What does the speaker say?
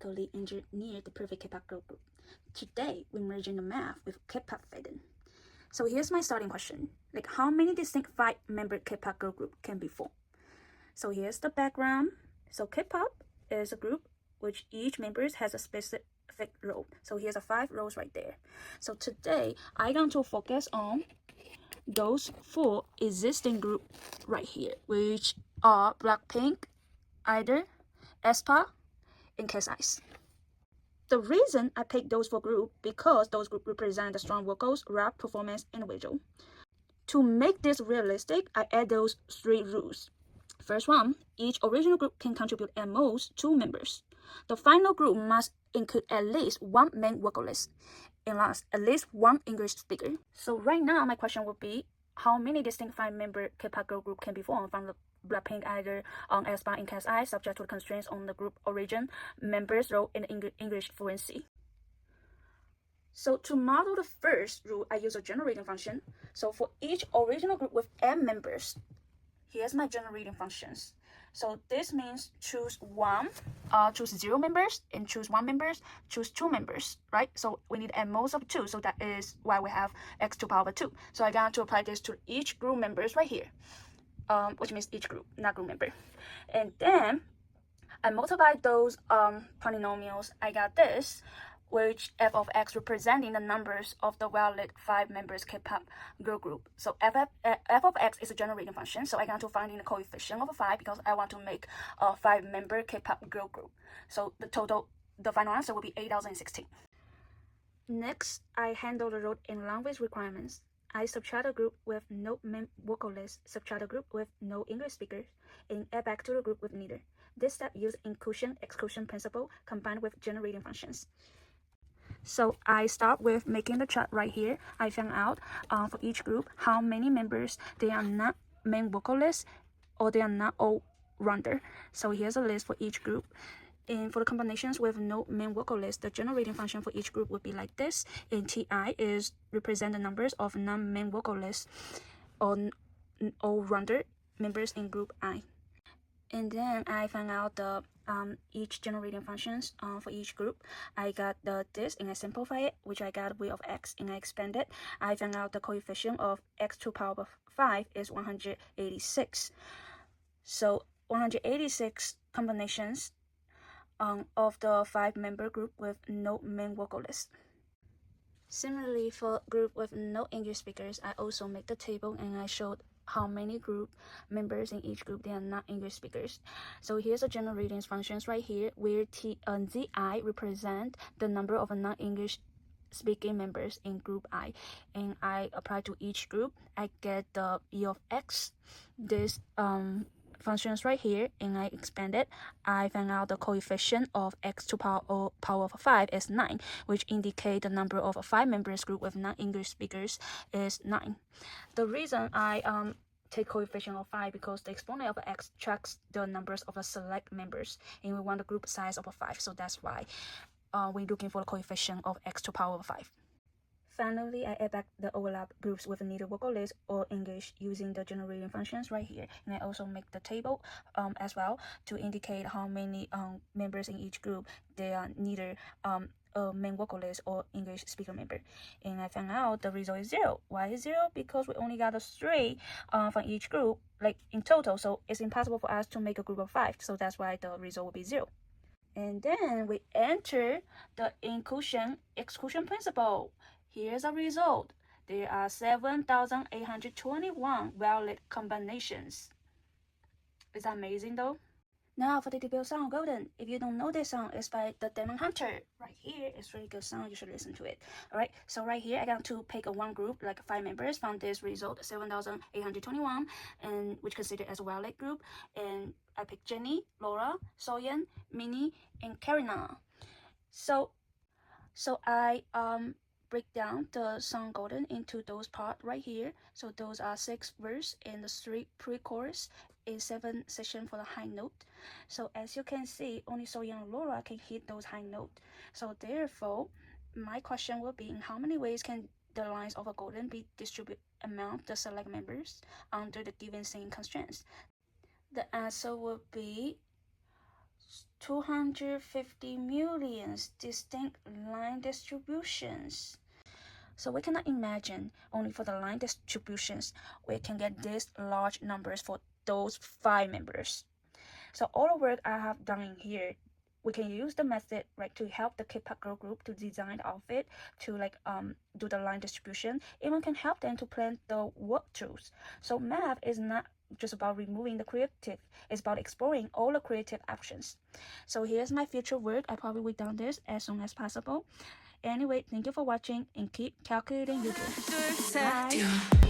mathematically engineer the perfect Kpop girl group. Today, we're merging the math with Kpop fading. So here's my starting question. Like, how many distinct 5-member Kpop girl group can be formed? So here's the background. So Kpop is a group which each member has a specific role. So here's 5 roles right there. So today, I'm going to focus on those 4 existing groups right here, which are Blackpink, IDOL, aespa, and KSI. The reason I picked those 4 groups because those groups represent the strong vocals, rap, performance, and visual. To make this realistic, I add those 3 rules. First one, each original group can contribute at most 2 members. The final group must include at least 1 main vocalist, and last, at least 1 English speaker. So right now, my question would be, how many distinct 5-member Kpop girl group can be formed from the Blackpink, IDOL, aespa, and KSI, subject to the constraints on the group origin, members' role, and English fluency? So to model the first rule, I use a generating function. So for each original group with m members, here's my generating functions. So this means choose 0 members, and choose 1 members, choose 2 members, right? So we need at most of 2, so that is why we have x to the power 2. So I got to apply this to each group members right here, which means each group, not group member. And then I multiply those polynomials. I got this, which f of x representing the numbers of the valid 5 members Kpop girl group. So f of x is a generating function, so I got to find the coefficient of 5 because I want to make a 5-member Kpop girl group. So the final answer will be 8016. Next, I handle the road and language requirements. I subtract a group with no main vocalist, subtract a group with no English speakers, and add back to the group with neither. This step uses inclusion-exclusion principle combined with generating functions. So I start with making the chart right here. I found out for each group how many members they are not main vocalists or they are not all-rounder. So here's a list for each group. And for the combinations with no main vocalist, the generating function for each group would be like this. And Ti is represent the numbers of non-main vocalists or all-rounder members in group I. And then I found out the each generating functions for each group. I got this and I simplify it, which I got v of x, and I expand it. I found out the coefficient of x to the power of 5 is 186. So 186 combinations of the 5-member group with no main vocalist. Similarly, for group with no English speakers, I also make the table and I showed how many group members in each group they are not English speakers. So here's the generating functions right here, where Zi represent the number of non-English speaking members in group I, and I apply to each group. I get the e of x, this functions right here, and I expand it. I found out the coefficient of x to the power of 5 is 9, which indicate the number of a 5-members group with non-English speakers is 9. The reason I take coefficient of 5 because the exponent of x tracks the numbers of the select members, and we want the group size of 5, so that's why we're looking for the coefficient of x to the power of 5. Finally, I add back the overlap groups with neither vocalist or English using the generating functions right here. And I also make the table as well to indicate how many members in each group they are neither a main vocalist or English speaker member. And I found out the result is 0. Why is 0? Because we only got a 3 from each group, like in total. So it's impossible for us to make a group of 5. So that's why the result will be 0. And then we enter the inclusion-exclusion principle. Here's a result. There are 7,821 valid combinations. Is that amazing though? Now for the debut song, Golden. If you don't know this song, it's by the Demon Hunter. Right here, it's a really good song. You should listen to it. Alright, so right here, I got to pick one group, like 5 members from this result, 7,821, and which considered as a valid group. And I picked Jennie, Laura, Soyeon, Minnie, and Karina. So I break down the song Golden into those parts right here. So those are 6 verse and the 3 pre-chorus and 7 section for the high note. So as you can see, only Soyeon and Laura can hit those high notes. So therefore, my question will be, in how many ways can the lines of a Golden be distributed among the select members under the given singing constraints? The answer will be 250 million distinct line distributions. So we cannot imagine only for the line distributions we can get these large numbers for those 5 members. So all the work I have done in here, we can use the method to help the Kpop girl group to design the outfit, to do the line distribution. Even can help them to plan the walkthroughs. So math is not just about removing the creative, it's about exploring all the creative options. So here's my future work. I probably will done this as soon as possible. Anyway, thank you for watching and keep calculating your dreams. Bye.